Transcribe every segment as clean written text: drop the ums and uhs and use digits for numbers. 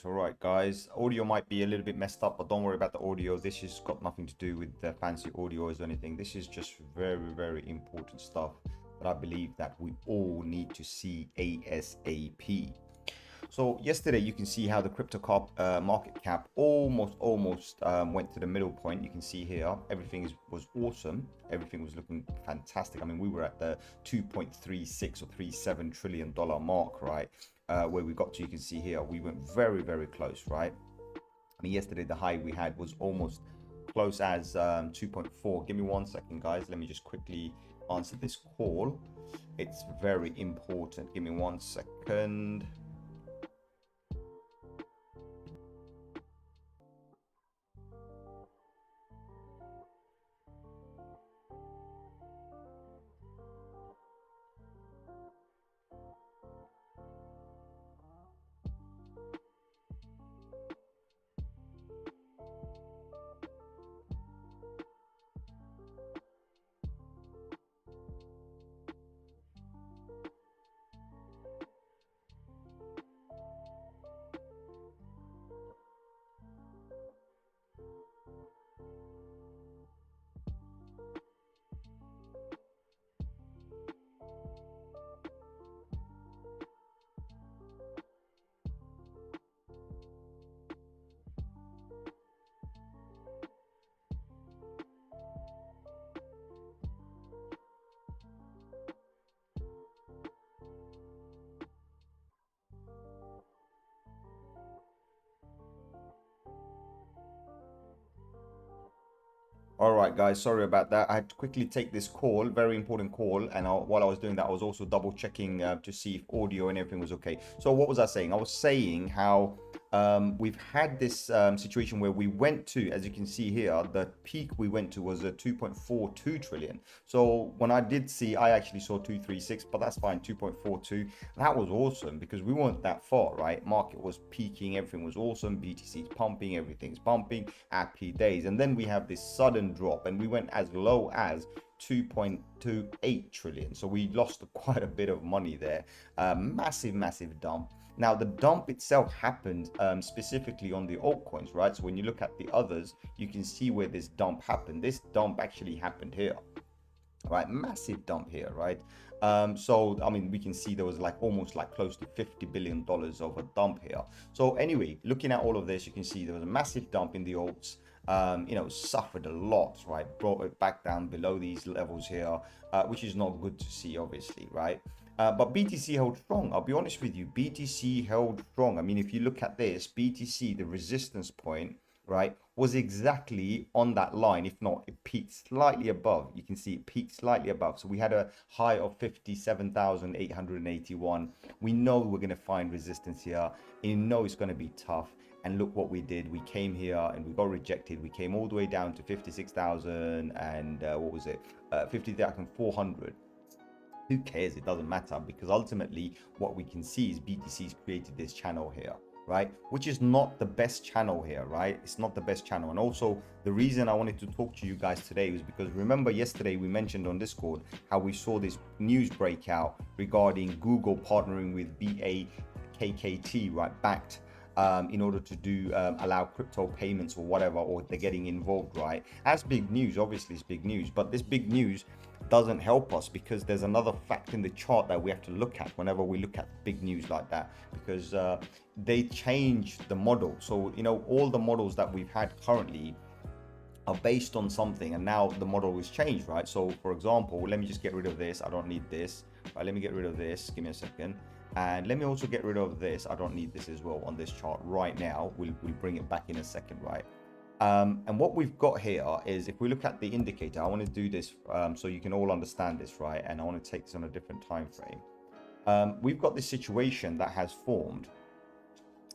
All right, guys. Audio might be a little bit messed up, but don't worry about the audio. This has got nothing to do with the fancy audio or anything. This is just very, very important stuff that I believe that we all need to see ASAP. So yesterday, you can see how the crypto market cap almost went to the middle point. You can see here, everything was awesome. Everything was looking fantastic. I mean, we were at the 2.36 or 37 trillion dollar mark, right? Where we got to, you can see here, we went very, very close, right? I mean, yesterday, the high we had was almost close as 2.4. Give me 1 second, guys. Let me just quickly answer this call. It's very important. Give me 1 second. All right, guys, sorry about that. I had to quickly take this call, very important call. And while I was doing that, I was also double checking to see if audio and everything was okay. So what was I saying? I was saying how we've had this situation where we went to, as you can see here, the peak we went to was a 2.42 trillion. So when I did see, I actually saw 236, but that's fine, 2.42. That was awesome because we weren't that far, right? Market was peaking, everything was awesome. BTC's pumping, everything's pumping, happy days. And then we have this sudden drop and we went as low as 2.28 trillion. So we lost quite a bit of money there. Massive dump. Now the dump itself happened specifically on the altcoins, right? So when you look at the others, you can see where this dump happened. This dump actually happened here, right? Massive dump here, right? So I mean, we can see there was like almost like close to $50 billion of a dump here. So anyway, looking at all of this, you can see there was a massive dump in the alts. You know, suffered a lot, right? Brought it back down below these levels here, which is not good to see, obviously, right? But BTC held strong. I'll be honest with you, BTC held strong. I mean, if you look at this, BTC, the resistance point, right, was exactly on that line. If not, it peaked slightly above. You can see it peaked slightly above. So we had a high of 57,881. We know we're going to find resistance here. You know it's going to be tough. And look what we did. We came here and we got rejected. We came all the way down to 56,000 and what was it? 50,400. Who cares? It doesn't matter because ultimately what we can see is BTC's created this channel here, right? Which is not the best channel here, right? It's not the best channel. And also the reason I wanted to talk to you guys today was because remember yesterday we mentioned on Discord how we saw this news breakout regarding Google partnering with BAKKT, right? Backed in order to do allow crypto payments or whatever, or they're getting involved, right? That's big news. Obviously it's big news, but this big news doesn't help us because there's another fact in the chart that we have to look at whenever we look at big news like that, because they changed the model. So you know, all the models that we've had currently are based on something, and now the model is changed, right? So for example, let me just get rid of this. I don't need this, right? Let me get rid of this, give me a second. And let me also get rid of this. I don't need this as well on this chart right now. We'll bring it back in a second, right? And what we've got here is, if we look at the indicator, I want to do this so you can all understand this, right? And I want to take this on a different time frame. We've got this situation that has formed,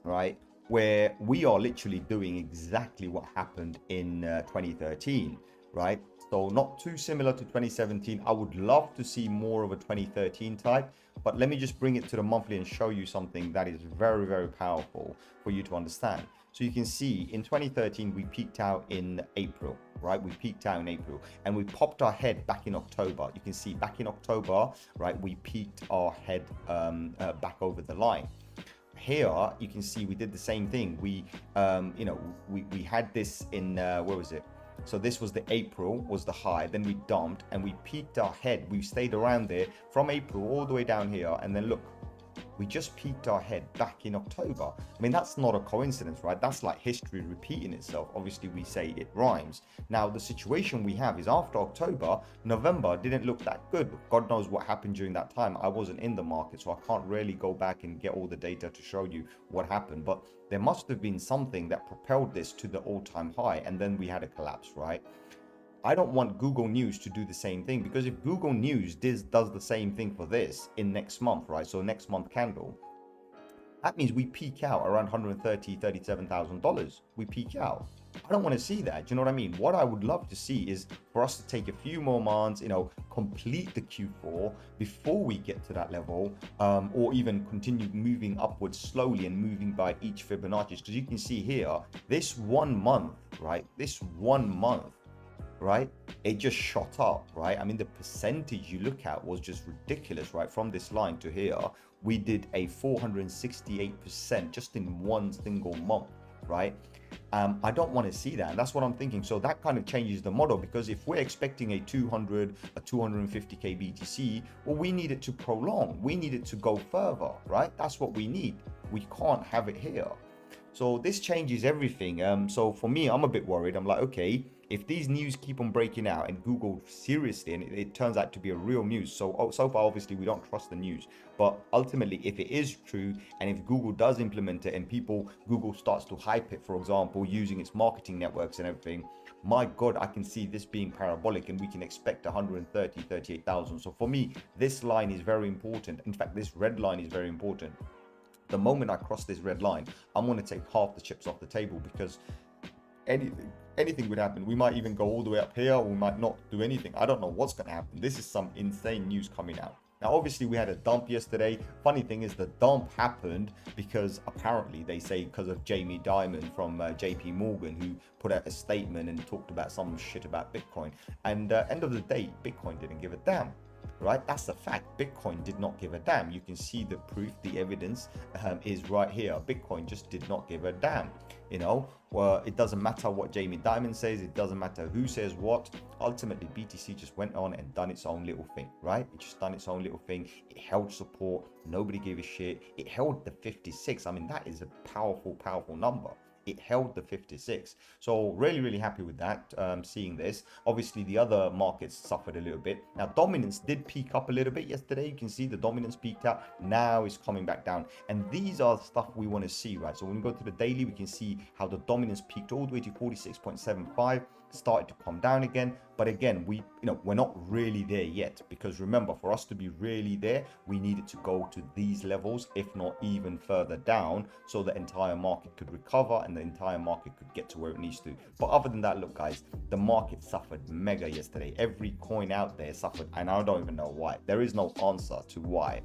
right? where we are literally doing exactly what happened in 2013, right? So not too similar to 2017. I would love to see more of a 2013 type, but let me just bring it to the monthly and show you something that is very, very powerful for you to understand. So you can see in 2013, we peaked out in April, right? We peaked out in April and we popped our head back in October. You can see back in October, right? We peaked our head back over the line. Here you can see we did the same thing. We we had this in where was it? So this was the April was the high, then we dumped and we peaked our head. We stayed around there from April all the way down here, and then look, we just peaked our head back in October. I mean, that's not a coincidence, right? That's like history repeating itself. Obviously, we say it rhymes. Now, the situation we have is after October, November didn't look that good. God knows what happened during that time. I wasn't in the market, so I can't really go back and get all the data to show you what happened. But there must have been something that propelled this to the all-time high, and then we had a collapse, right? I don't want Google News to do the same thing, because if Google News does the same thing for this in next month, right? So next month candle, that means we peak out around $137,000. We peak out. I don't want to see that. Do you know what I mean? What I would love to see is for us to take a few more months, complete the Q4 before we get to that level, or even continue moving upwards slowly and moving by each Fibonacci. Because you can see here, this 1 month, right? This 1 month, right, it just shot up, right? I mean, the percentage you look at was just ridiculous, right? From this line to here, we did a 468% just in one single month, right? I don't want to see that, and that's what I'm thinking. So that kind of changes the model, because if we're expecting a 250k BTC, well, we need it to prolong, we need it to go further, right? That's what we need. We can't have it here. So this changes everything. So for me, I'm a bit worried. I'm like, okay, if these news keep on breaking out and Google seriously, and it turns out to be a real news. So far, obviously, we don't trust the news. But ultimately, if it is true, and if Google does implement it and Google starts to hype it, for example, using its marketing networks and everything, my God, I can see this being parabolic, and we can expect 38,000. So for me, this line is very important. In fact, this red line is very important. The moment I cross this red line, I'm going to take half the chips off the table, because anything would happen. We might even go all the way up here, or we might not do anything. I don't know what's going to happen. This is some insane news coming out. Now, obviously, we had a dump yesterday. Funny thing is, the dump happened because apparently they say because of Jamie Dimon from JP Morgan, who put out a statement and talked about some shit about Bitcoin. And end of the day, Bitcoin didn't give a damn. Right, that's the fact. Bitcoin did not give a damn. You can see the proof, the evidence is right here. Bitcoin just did not give a damn. Well, it doesn't matter what Jamie Dimon says, it doesn't matter who says what. Ultimately, BTC just went on and done its own little thing, right? It just done its own little thing. It held support, nobody gave a shit. It held the 56. I mean, that is a powerful number. It held the 56. So really happy with that, seeing this. Obviously, the other markets suffered a little bit. Now, dominance did peak up a little bit yesterday. You can see the dominance peaked out. Now it's coming back down. And these are the stuff we want to see, right? So when we go to the daily, we can see how the dominance peaked all the way to 46.75. Started to come down again, but again, we're not really there yet, because remember, for us to be really there, we needed to go to these levels, if not even further down, so the entire market could recover and the entire market could get to where it needs to. But other than that, look guys, the market suffered mega yesterday. Every coin out there suffered, and I don't even know why. There is no answer to why.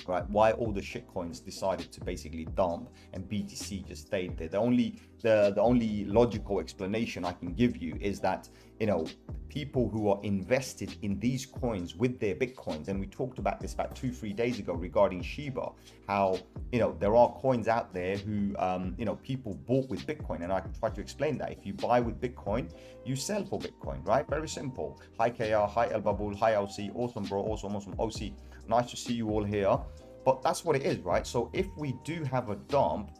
Right, why all the shit coins decided to basically dump and BTC just stayed there. The only logical explanation I can give you is that people who are invested in these coins with their bitcoins, and we talked about this about 2-3 days ago regarding Shiba, how there are coins out there who people bought with Bitcoin, and I try to explain that if you buy with Bitcoin, you sell for Bitcoin, right? Very simple. Hi KR, hi El Babul, hi LC, awesome bro, awesome OC. Nice to see you all here. But that's what it is, right? So if we do have a dump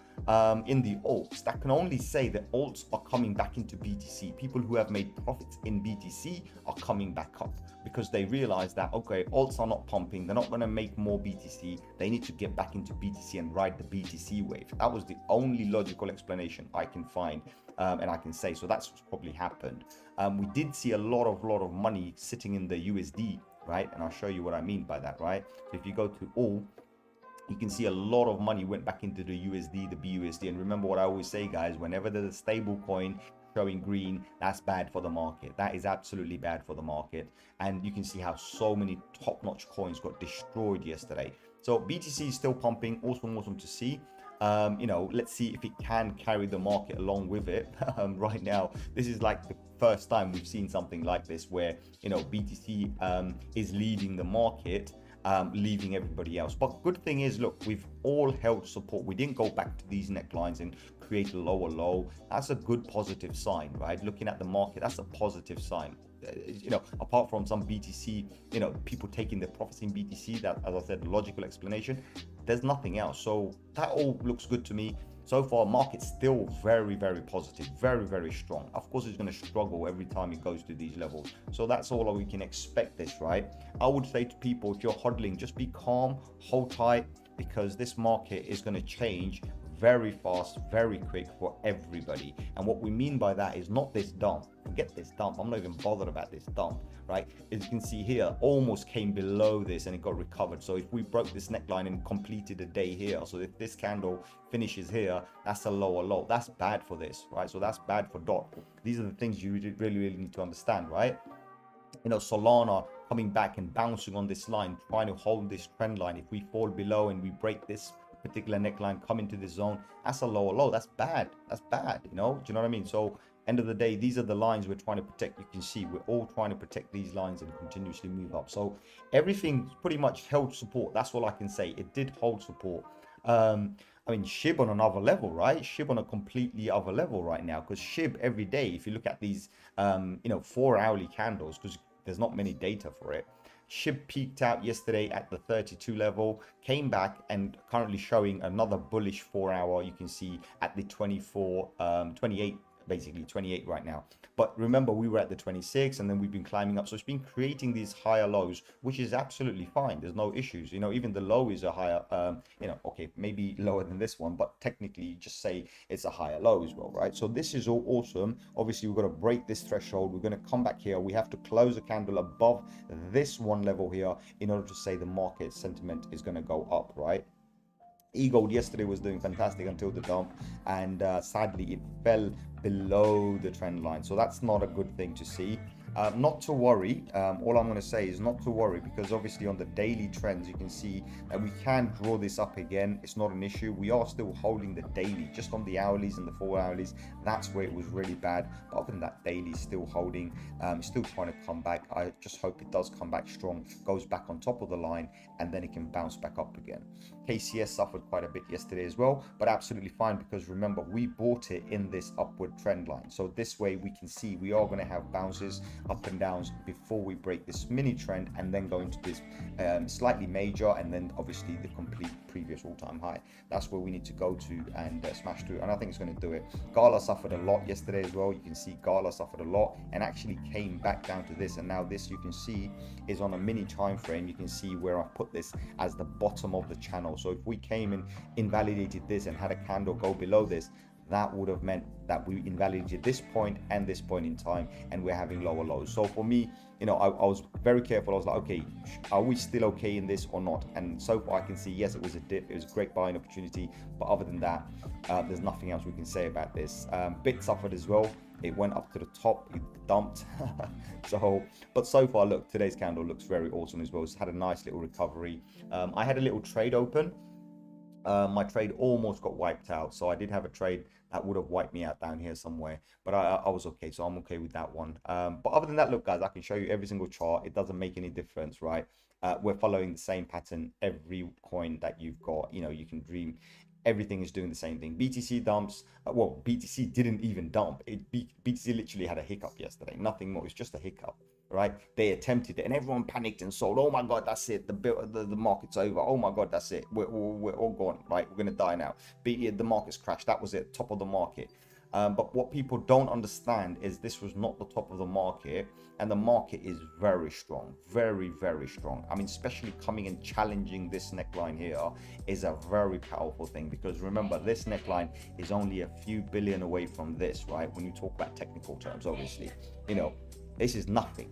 in the alts, that can only say that alts are coming back into BTC. People who have made profits in BTC are coming back up, because they realize that, okay, alts are not pumping, they're not going to make more BTC, they need to get back into BTC and ride the BTC wave. That was the only logical explanation I can find, and I can say. So that's what's probably happened. We did see a lot of money sitting in the USD, right? And I'll show you what I mean by that, right? So if you go to all, You can see a lot of money went back into the USD, the BUSD. And remember what I always say, guys, whenever there's a stable coin showing green, that's bad for the market. That is absolutely bad for the market. And you can see how so many top-notch coins got destroyed yesterday. So BTC is still pumping, awesome to see. Let's see if it can carry the market along with it. Right now, this is like the first time we've seen something like this where, BTC is leading the market, leaving everybody else. But good thing is, look, we've all held support. We didn't go back to these necklines and create a lower low. That's a good positive sign, right? Looking at the market, that's a positive sign. Apart from some BTC, people taking their profits in BTC, that, as I said, logical explanation, there's nothing else. So that all looks good to me. So far, market's still very positive, very strong. Of course, it's going to struggle every time it goes to these levels. So that's all we can expect this, right? I would say to people, if you're hodling, just be calm, hold tight, because this market is going to change very fast, very quick for everybody. And what we mean by that is not this dump. Forget this dump. I'm not even bothered about this dump, right? As you can see here, almost came below this and it got recovered. So if we broke this neckline and completed a day here, so if this candle finishes here, that's a lower low. That's bad for this, right? So that's bad for DOT. These are the things you really need to understand, right? Solana coming back and bouncing on this line, trying to hold this trend line. If we fall below and we break this particular neckline, come into this zone, that's a lower low. That's bad. Do you know what I mean? So end of the day, these are the lines we're trying to protect. You can see we're all trying to protect these lines and continuously move up. So everything pretty much held support. That's all I can say. It did hold support. SHIB on another level, right? SHIB on a completely other level right now, because SHIB every day, if you look at these 4 hourly candles, because there's not many data for it, SHIB peaked out yesterday at the 32 level, came back and currently showing another bullish 4 hour. You can see at the 28, basically 28 right now. But remember, we were at the 26 and then we've been climbing up. So it's been creating these higher lows, which is absolutely fine. There's no issues. Even the low is a higher, okay, maybe lower than this one, but technically you just say it's a higher low as well, right? So this is all awesome. Obviously, we've got to break this threshold. We're going to come back here. We have to close a candle above this one level here in order to say the market sentiment is going to go up, right? E-gold yesterday was doing fantastic until the dump, and sadly it fell below the trend line. So that's not a good thing to see. Not to worry. All I'm going to say is not to worry, because obviously on the daily trends you can see that we can draw this up again. It's not an issue. We are still holding the daily, just on the hourlies and the 4 hourlies. That's where it was really bad. But other than that, daily still holding, still trying to come back. I just hope it does come back strong, goes back on top of the line, and then it can bounce back up again. KCS suffered quite a bit yesterday as well, but absolutely fine, because remember, we bought it in this upward trend line. So this way we can see we are going to have bounces up and downs before we break this mini trend and then go into this slightly major, and then obviously the complete previous all-time high. That's where we need to go to and smash through, and I think it's going to do it. Gala suffered a lot yesterday as well. You can see Gala suffered a lot and actually came back down to this, and now this you can see is on a mini time frame. You can see where I put this as the bottom of the channel. So if we came and invalidated this and had a candle go below this, that would have meant that we invalidated this point and this point in time, and we're having lower lows. So for me, I was very careful. I was like, okay, are we still okay in this or not? And so far I can see, yes, it was a dip. It was a great buying opportunity. But other than that, there's nothing else we can say about this. Bit suffered as well. It went up to the top, it dumped. But so far, look, today's candle looks very awesome as well. It's had a nice little recovery. I had a little trade open. My trade almost got wiped out, so I did have a trade that would have wiped me out down here somewhere, but I was okay, so I'm okay with that one. But other than that, look guys, I can show you every single chart. It doesn't make any difference, right? We're following the same pattern. Every coin that you've got, you can dream, everything is doing the same thing. BTC dumps. Well, BTC didn't even dump. BTC literally had a hiccup yesterday, nothing more. It's just a hiccup, right? They attempted it and everyone panicked and sold. Oh my god, that's it, the market's over. Oh my god, that's it, we're all gone, right? We're gonna die now. The market's crashed. That was it, top of the market. But what people don't understand is this was not the top of the market, and the market is very strong, very strong. I mean, especially coming and challenging this neckline here is a very powerful thing, because remember, this neckline is only a few billion away from this, right? When you talk about technical terms, obviously, this is nothing.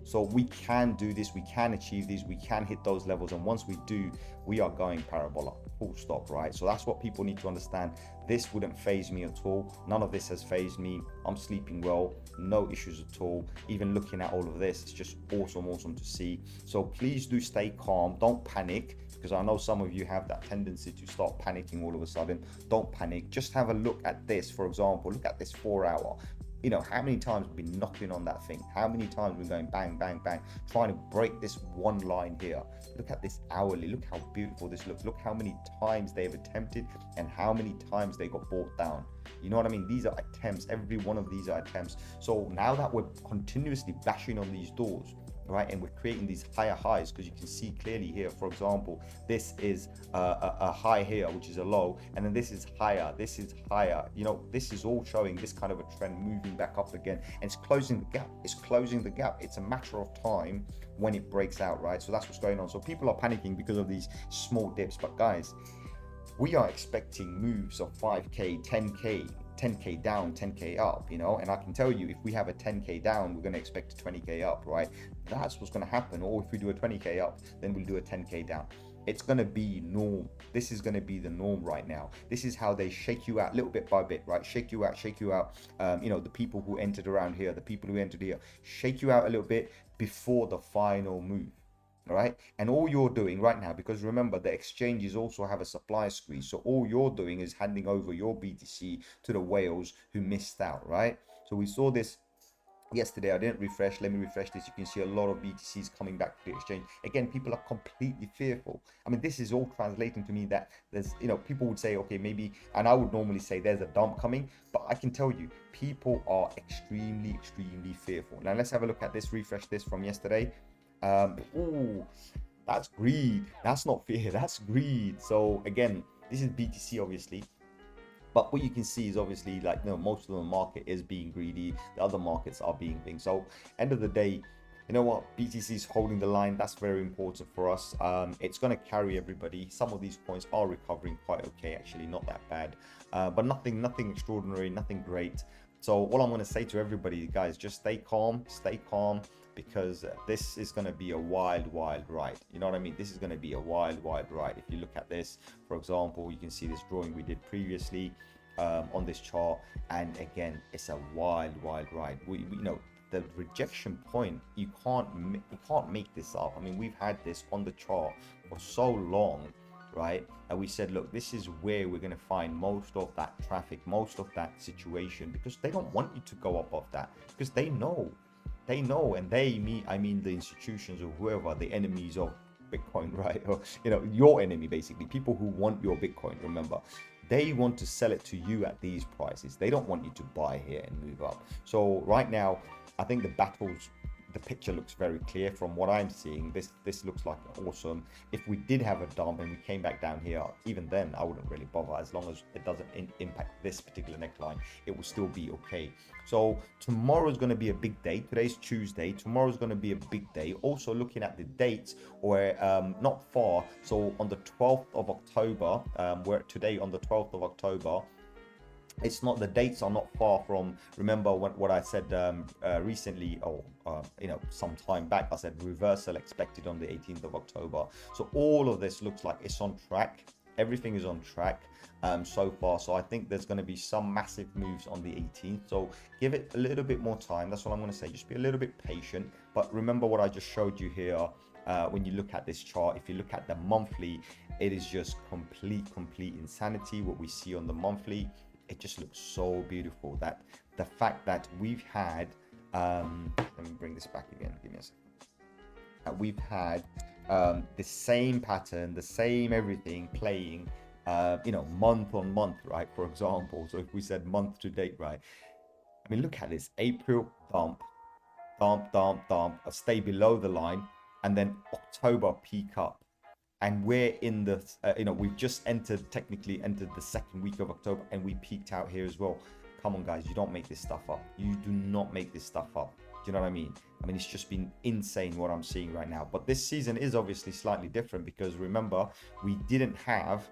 So we can do this, we can achieve these, we can hit those levels, and once we do, we are going parabola, full stop, right? So that's what people need to understand. This wouldn't phase me at all. None of this has phased me. I'm sleeping well, no issues at all. Even looking at all of this, it's just awesome to see. So please do stay calm, don't panic, because I know some of you have that tendency to start panicking all of a sudden. Don't panic, just have a look at this. For example, look at this 4 hour. You know, how many times we've been knocking on that thing? How many times we're going bang, bang, bang, trying to break this one line here? Look at this hourly. Look how beautiful this looks. Look how many times they've attempted and how many times they got brought down. You know what I mean? These are attempts. Every one of these are attempts. So now that we're continuously bashing on these doors, right, and we're creating these higher highs, because you can see clearly here, for example, this is a high here, which is a low, and then this is higher, this is higher. You know, this is all showing this kind of a trend moving back up again, and it's closing the gap. It's closing the gap. It's a matter of time when it breaks out, right? So that's what's going on. So people are panicking because of these small dips, but guys, we are expecting moves of 5k, 10k down, 10k up, you know, and I can tell you, if we have a 10k down, we're going to expect a 20k up, right? That's what's going to happen. Or if we do a 20k up, then we'll do a 10k down. It's going to be norm. This is going to be the norm right now. This is how they shake you out little bit by bit, right? Shake you out. You know, the people who entered around here, the people who entered here, shake you out a little bit before the final move. All right, and all you're doing right now, because remember, the exchanges also have a supply squeeze, so all you're doing is handing over your BTC to the whales who missed out, right? So we saw this yesterday. I didn't refresh. Let me refresh this. You can see a lot of BTCs coming back to the exchange. Again, people are completely fearful. I mean, this is all translating to me that there's, you know, people would say, okay, maybe, and I would normally say there's a dump coming, but I can tell you, people are extremely fearful. Now let's have a look at this, refresh this from yesterday. Oh, that's greed. That's not fear, that's greed. So again, this is BTC obviously, but what you can see is obviously, like, you know, most of the market is being greedy, the other markets are being things. So end of the day, you know what, BTC is holding the line. That's very important for us. It's going to carry everybody. Some of these coins are recovering quite okay, actually, not that bad, but nothing extraordinary, nothing great. So what I'm going to say to everybody, guys, just stay calm, because this is going to be a wild ride. You know what I mean? This is going to be a wild ride. If you look at this, for example, you can see this drawing we did previously on this chart, and again, it's a wild ride. We you know, the rejection point, you can't make this up. I mean, we've had this on the chart for so long, right? And we said, look, this is where we're going to find most of that traffic, most of that situation, because they don't want you to go above that, because they know, and I mean the institutions or whoever, the enemies of Bitcoin, right? Or, you know, your enemy, basically, people who want your Bitcoin, remember, they want to sell it to you at these prices. They don't want you to buy here and move up. So right now, I think the picture looks very clear from what I'm seeing. This looks like awesome. If we did have a dump and we came back down here, even then I wouldn't really bother, as long as it doesn't impact this particular neckline. It will still be okay. So tomorrow is going to be a big day. Today's Tuesday. Tomorrow is going to be a big day. Also looking at the dates, or not far. So on the 12th of October, we're today on the 12th of October. It's not, the dates are not far from, remember what I said recently, or you know, some time back, I said reversal expected on the 18th of October. So all of this looks like it's on track. Everything is on track so far. So I think there's going to be some massive moves on the 18th. So give it a little bit more time. That's what I'm going to say. Just be a little bit patient. But remember what I just showed you here. When you look at this chart, if you look at the monthly, it is just complete insanity what we see on the monthly. It just looks so beautiful. That the fact that we've had let me bring this back again, give me a second. We've had the same pattern, the same everything playing you know, month on month, right? For example, so if we said month to date, right? I mean, look at this. April dump, stay below the line, and then October peak up. And we're in the you know, we've just technically entered the second week of October, and we peaked out here as well. Come on, guys, you don't make this stuff up. You do not make this stuff up. Do you know what I mean? I mean, it's just been insane what I'm seeing right now. But this season is obviously slightly different, because remember, we didn't have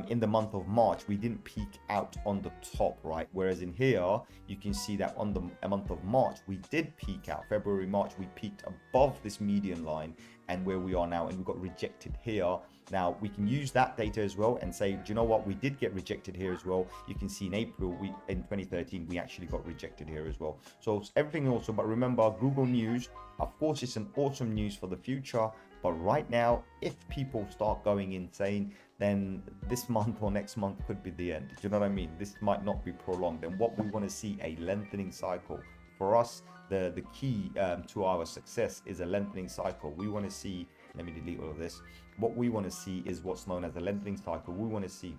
in the month of March, we didn't peak out on the top, right? Whereas in here, you can see that on the month of March, we did peak out. February, March, we peaked above this median line and where we are now, and we got rejected here. Now, we can use that data as well and say, do you know what? We did get rejected here as well. You can see in April, in 2013, we actually got rejected here as well. So everything also, but remember, Google News, of course, it's an awesome news for the future. But right now, if people start going insane, then this month or next month could be the end. Do you know what I mean? This might not be prolonged. And what we want to see, a lengthening cycle. For us, the key to our success is a lengthening cycle. We want to see, let me delete all of this. What we want to see is what's known as a lengthening cycle. We want to see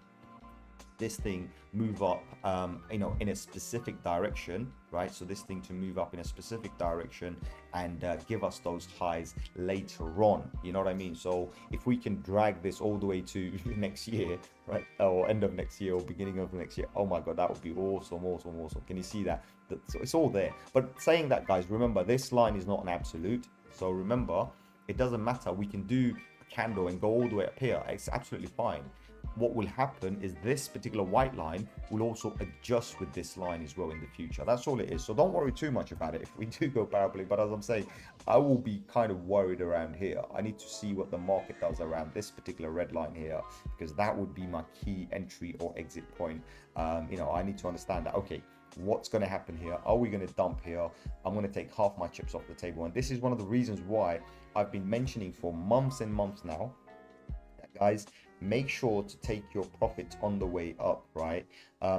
this thing move up in a specific direction, right? So this thing to move up in a specific direction and give us those highs later on, you know what I mean? So if we can drag this all the way to next year, right, or end of next year or beginning of next year, oh my god, that would be awesome. Can you see that? So it's all there. But saying that, guys, remember, this line is not an absolute. So remember, it doesn't matter. We can do a candle and go all the way up here. It's absolutely fine. What will happen is this particular white line will also adjust with this line as well in the future. That's all it is. So don't worry too much about it if we do go parabolic. But as I'm saying, I will be kind of worried around here. I need to see what the market does around this particular red line here, because that would be my key entry or exit point. I need to understand that, okay, what's going to happen here? Are we going to dump here? I'm going to take half my chips off the table. And this is one of the reasons why I've been mentioning for months and months now, guys, make sure to take your profits on the way up, right?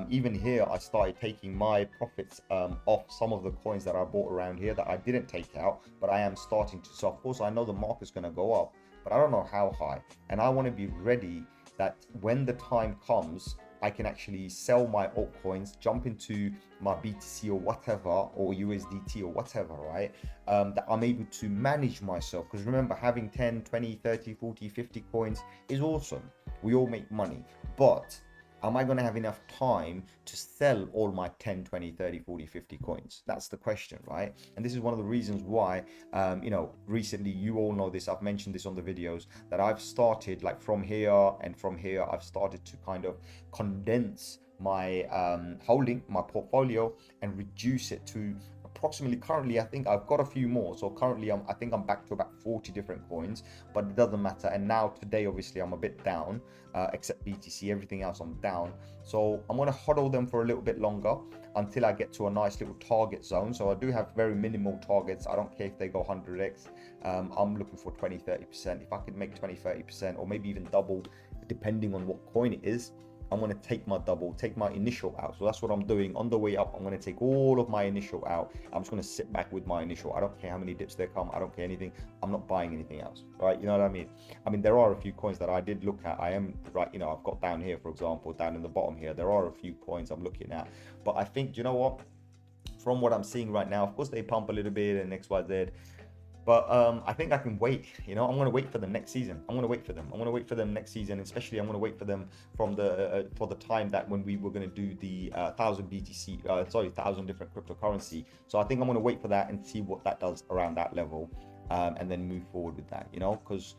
Even here, I started taking my profits off some of the coins that I bought around here that I didn't take out, but I am starting to. So of course, I know the market's going to go up, but I don't know how high. And I want to be ready that when the time comes, I can actually sell my altcoins, jump into my BTC or whatever, or USDT or whatever, right? That I'm able to manage myself. Because remember, having 10, 20, 30, 40, 50 coins is awesome. We all make money. But am I going to have enough time to sell all my 10, 20, 30, 40, 50 coins? That's the question, right? And this is one of the reasons why, recently, you all know this, I've mentioned this on the videos, that I've started like from here and from here, I've started to kind of condense my holding, my portfolio, and reduce it to approximately, currently I think I've got a few more, so currently I think I'm back to about 40 different coins, but it doesn't matter. And now today obviously I'm a bit down, except BTC, everything else I'm down, so I'm going to hodl them for a little bit longer until I get to a nice little target zone. So I do have very minimal targets. I don't care if they go 100x. I'm looking for 20-30%. If I could make 20-30% or maybe even double, depending on what coin it is, I'm going to take my double, take my initial out. So that's what I'm doing. On the way up, I'm going to take all of my initial out. I'm just going to sit back with my initial. I don't care how many dips there come. I don't care anything. I'm not buying anything else, right? You know what I mean? I mean, there are a few coins that I did look at. I am, right, I've got down here, for example, down in the bottom here, there are a few coins I'm looking at. But I think, you know what? From what I'm seeing right now, of course, they pump a little bit and XYZ. But I think I can wait. I'm going to wait for them next season. I'm going to wait for them. I'm going to wait for them next season. Especially, I'm going to wait for them from the for the time that when we were going to do the 1,000 BTC, 1,000 different cryptocurrency. So I think I'm going to wait for that and see what that does around that level, and then move forward with that. Because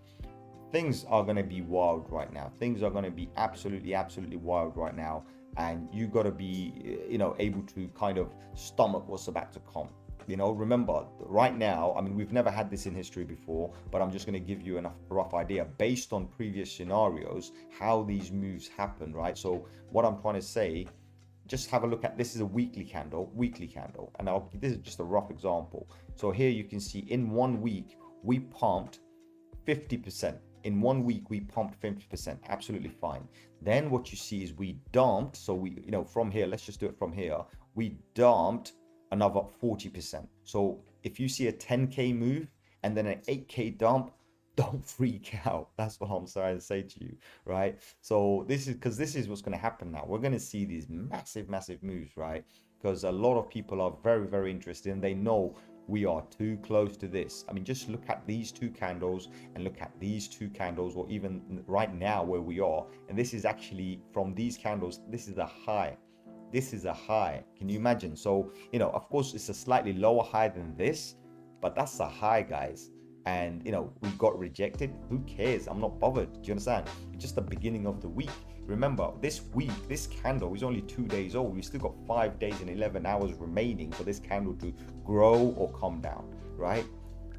things are going to be wild right now. Things are going to be absolutely wild right now, and you got to be able to kind of stomach what's about to come. Remember, right now, I mean, we've never had this in history before, but I'm just going to give you a rough idea based on previous scenarios, how these moves happen, right? So what I'm trying to say, just have a look at, this is a weekly candle, and this is just a rough example. So here you can see in 1 week, we pumped 50%. In 1 week, we pumped 50%, absolutely fine. Then what you see is we dumped, so we, from here, let's just do it from here, we dumped another 40%. So if you see a 10k move and then an 8k dump, don't freak out. That's what I'm trying to say to you, right? So this is what's going to happen now. We're going to see these massive moves, right? Because a lot of people are very interested, and they know we are too close to this. I mean, just look at these two candles and look at these two candles, or even right now where we are. And this is actually, from these candles, this is a high. This is a high. Can you imagine? So, of course, it's a slightly lower high than this, but that's a high, guys. and we got rejected. Who cares? I'm not bothered. Do you understand? It's just the beginning of the week. Remember, this week, this candle is only 2 days old. We still got 5 days and 11 hours remaining for this candle to grow or come down, right?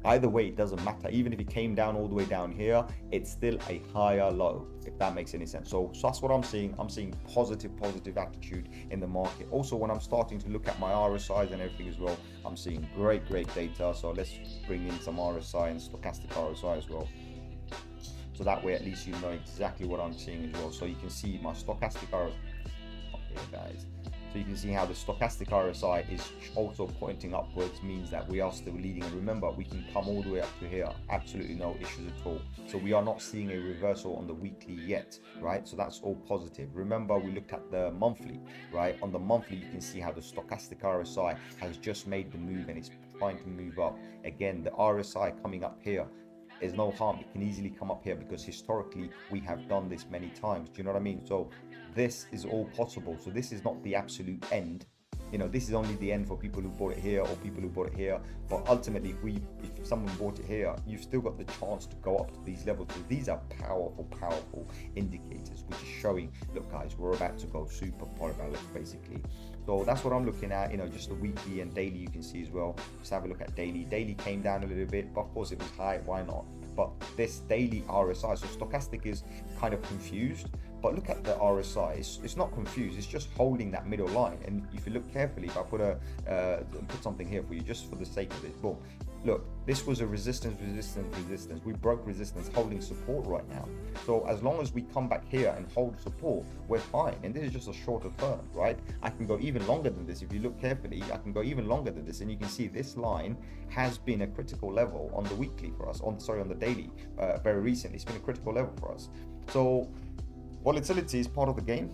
Either way, it doesn't matter. Even if it came down all the way down here, it's still a higher low, if that makes any sense. So that's what I'm seeing. I'm seeing positive attitude in the market. Also, when I'm starting to look at my RSIs and everything as well, I'm seeing great data. So let's bring in some RSI and stochastic RSI as well. So that way, at least you know exactly what I'm seeing as well. So you can see my stochastic RSI. Okay, guys. So you can see how the stochastic RSI is also pointing upwards, means that we are still leading. And remember, we can come all the way up to here, absolutely no issues at all. So we are not seeing a reversal on the weekly yet, right? So that's all positive. Remember, we looked at the monthly, right? On the monthly, you can see how the stochastic RSI has just made the move and it's trying to move up. Again, the RSI coming up here, there's no harm. It can easily come up here because historically we have done this many times. Do you know what I mean? So this is all possible. So this is not the absolute end. This is only the end for people who bought it here or people who bought it here. But ultimately, if someone bought it here, you've still got the chance to go up to these levels. So these are powerful indicators, which is showing, look guys, we're about to go super parabolic basically. So that's what I'm looking at, just the weekly and daily you can see as well. Just have a look at daily. Daily came down a little bit, but of course it was high, why not? But this daily RSI, so stochastic is kind of confused, but look at the RSI, it's not confused, it's just holding that middle line. And if you look carefully, if I put something here for you just for the sake of it, boom, look, this was a resistance. We broke resistance, holding support right now. So as long as we come back here and hold support, we're fine. And this is just a shorter term, right? I can go even longer than this. If you look carefully, I can go even longer than this, and you can see this line has been a critical level on the weekly for us, on the daily, very recently. It's been a critical level for us. So volatility is part of the game,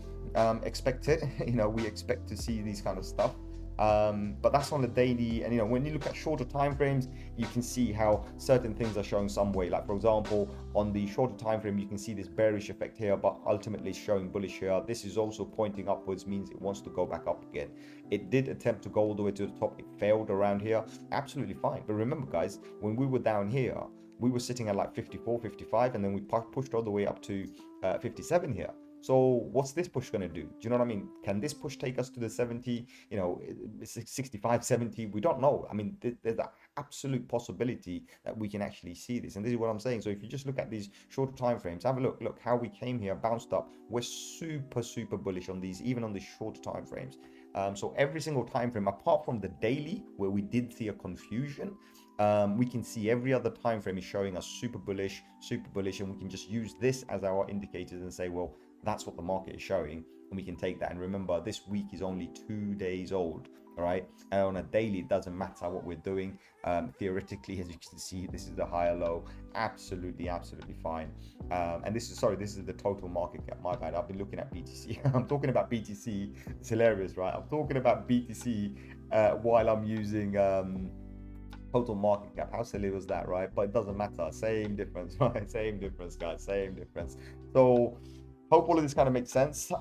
expected. We expect to see these kind of stuff. But that's on the daily, and when you look at shorter time frames, you can see how certain things are showing some way. Like for example, on the shorter time frame, you can see this bearish effect here, but ultimately showing bullish here. This is also pointing upwards, means it wants to go back up again. It did attempt to go all the way to the top. It failed around here, absolutely fine. But remember guys, when we were down here, we were sitting at like 54, 55, and then we pushed all the way up to 57 here. So what's this push going to do? Do you know what I mean? Can this push take us to the 70, 65, 70? We don't know. I mean, there's an absolute possibility that we can actually see this. And this is what I'm saying. So if you just look at these shorter time frames, have a look how we came here, bounced up. We're super bullish on these, even on the shorter time frames. So every single time frame, apart from the daily, where we did see a confusion, we can see every other time frame is showing us super bullish, and we can just use this as our indicators and say, well, that's what the market is showing, and we can take that. And remember, this week is only 2 days old, all right? And on a daily, it doesn't matter what we're doing. Theoretically, as you can see, this is the higher low, absolutely fine. And this is the total market cap. My bad, I've been looking at BTC. I'm talking about BTC. It's hilarious, right? I'm talking about BTC while I'm using total market cap. How silly was that, right? But it doesn't matter. Same difference, right? Same difference, guys. Same difference. So hope all of this kind of makes sense,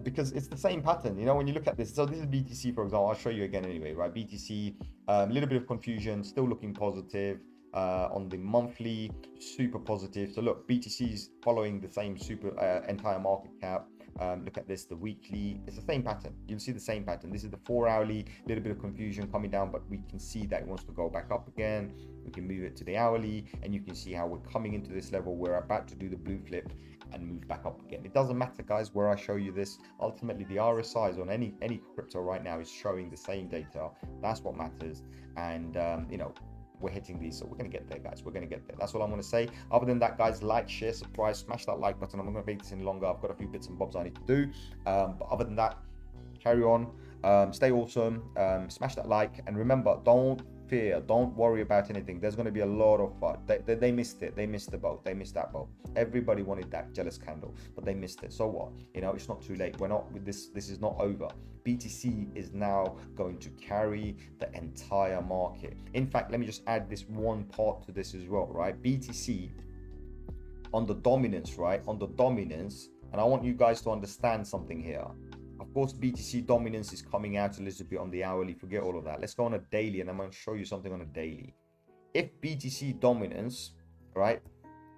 because it's the same pattern. When you look at this, so this is BTC, for example. I'll show you again anyway, right? BTC, a little bit of confusion, still looking positive. On the monthly, super positive. So look, BTC is following the same entire market cap. Look at this, the weekly, it's the same pattern. You'll see the same pattern. This is the 4 hourly, little bit of confusion coming down, but we can see that it wants to go back up again. We can move it to the hourly, and you can see how we're coming into this level. We're about to do the blue flip and move back up again. It doesn't matter, guys, where I show you this. Ultimately, the RSIs on any crypto right now is showing the same data. That's what matters. And we're hitting these, so we're going to get there, guys. We're going to get there. That's all I'm going to say. Other than that, guys, like, share, subscribe, smash that like button. I'm not going to make this any longer. I've got a few bits and bobs I need to do, but other than that, carry on, stay awesome, smash that like, and remember, don't fear, don't worry about anything. There's going to be a lot of fun. They missed it. They missed the boat. They missed that boat. Everybody wanted that jealous candle, but they missed it. So what? It's not too late. We're not with this. This is not over. BTC is now going to carry the entire market. In fact, let me just add this one part to this as well, right? BTC on the dominance, right? On the dominance, and I want you guys to understand something here. Of course, BTC dominance is coming out a little bit on the hourly. Forget all of that. Let's go on a daily, and I'm going to show you something on a daily. if BTC dominance, right?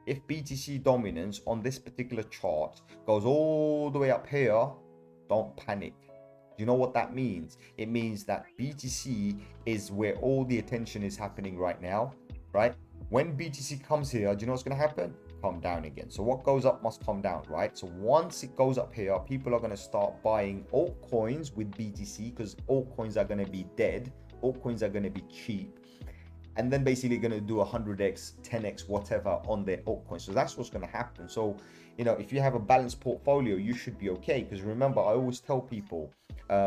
If BTC dominance on this particular chart goes all the way up here, don't panic. Do you know what that means? It means that BTC is where all the attention is happening right now, right? When BTC comes here, do you know what's going to happen? Come down again. So what goes up must come down, right? So once it goes up here, people are going to start buying altcoins with BTC because altcoins are going to be dead. Altcoins are going to be cheap. And then basically going to do 100x, 10x, whatever on their altcoins. So that's what's going to happen. So, you know, if you have a balanced portfolio, you should be okay. Because remember, I always tell people,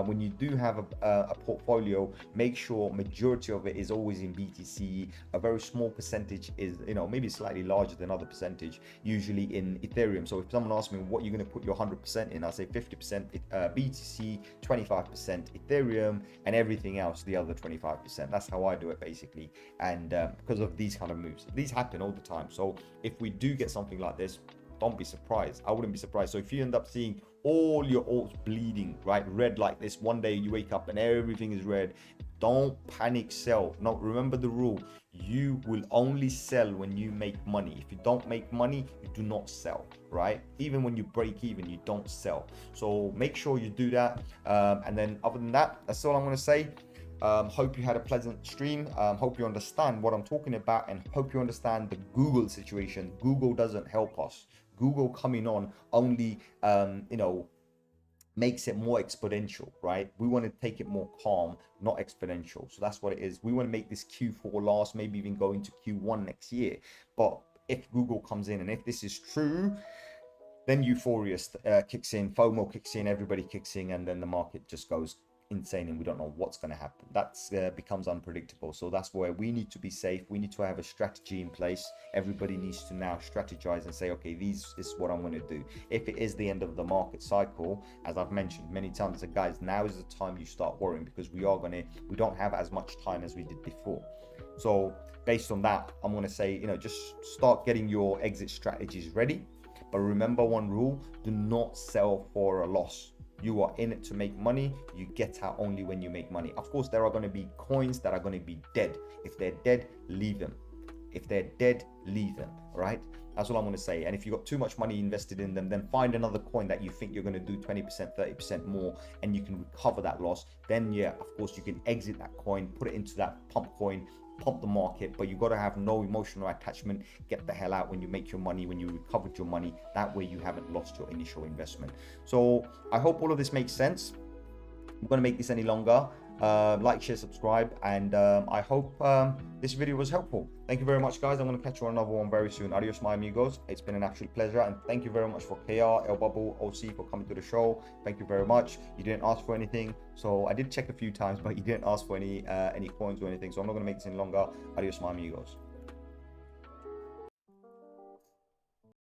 when you do have a portfolio, make sure majority of it is always in BTC. A very small percentage is, you know, maybe slightly larger than other percentage, usually in Ethereum. So if someone asks me what you're going to put your 100% in, I say 50% BTC, 25% Ethereum, and everything else, the other 25%. That's how I do it basically. And because of these kind of moves, these happen all the time. So if we do get something like this, don't be surprised. I wouldn't be surprised. So if you end up seeing all your alts bleeding, right, red like this, one day you wake up and everything is red, don't panic sell. No, remember the rule. You will only sell when you make money. If you don't make money, you do not sell, right? Even when you break even, you don't sell. So make sure you do that. And then other than that, that's all I'm going to say. Hope you had a pleasant stream. Hope you understand what I'm talking about, and hope you understand the Google situation. Google doesn't help us. Google coming on only, you know, makes it more exponential, right? We want to take it more calm, not exponential. So that's what it is. We want to make this Q4 last, maybe even go into Q1 next year. But if Google comes in and if this is true, then euphoria kicks in, FOMO kicks in, everybody kicks in, and then the market just goes insane and we don't know what's going to happen. That's becomes unpredictable. So that's where we need to be safe. We need to have a strategy in place. Everybody needs to now strategize and say, okay, this is what I'm going to do. If it is the end of the market cycle, as I've mentioned many times, so guys, now is the time you start worrying, because we don't have as much time as we did before. So based on that, I'm going to say, you know, just start getting your exit strategies ready. But remember one rule: do not sell for a loss. You are in it to make money. You get out only when you make money. Of course, there are going to be coins that are going to be dead. If they're dead, leave them. If they're dead, leave them, right? That's all I'm going to say. And if you've got too much money invested in them, then find another coin that you think you're going to do 20%, 30% more, and you can recover that loss. Then, yeah, of course, you can exit that coin, put it into that pump coin, pump the market, but you got to have no emotional attachment. Get the hell out when you make your money, when you recovered your money. That way you haven't lost your initial investment. So I hope all of this makes sense. I'm going to make this any longer. Like, share, subscribe, and I hope this video was helpful. Thank you very much, guys. I'm going to catch you on another one very soon. Adios, my amigos. It's been an absolute pleasure, and thank you very much for KR, El Bubble, OC for coming to the show. Thank you very much. You didn't ask for anything, so I did check a few times, but you didn't ask for any coins or anything, so I'm not going to make this any longer. Adios, my amigos.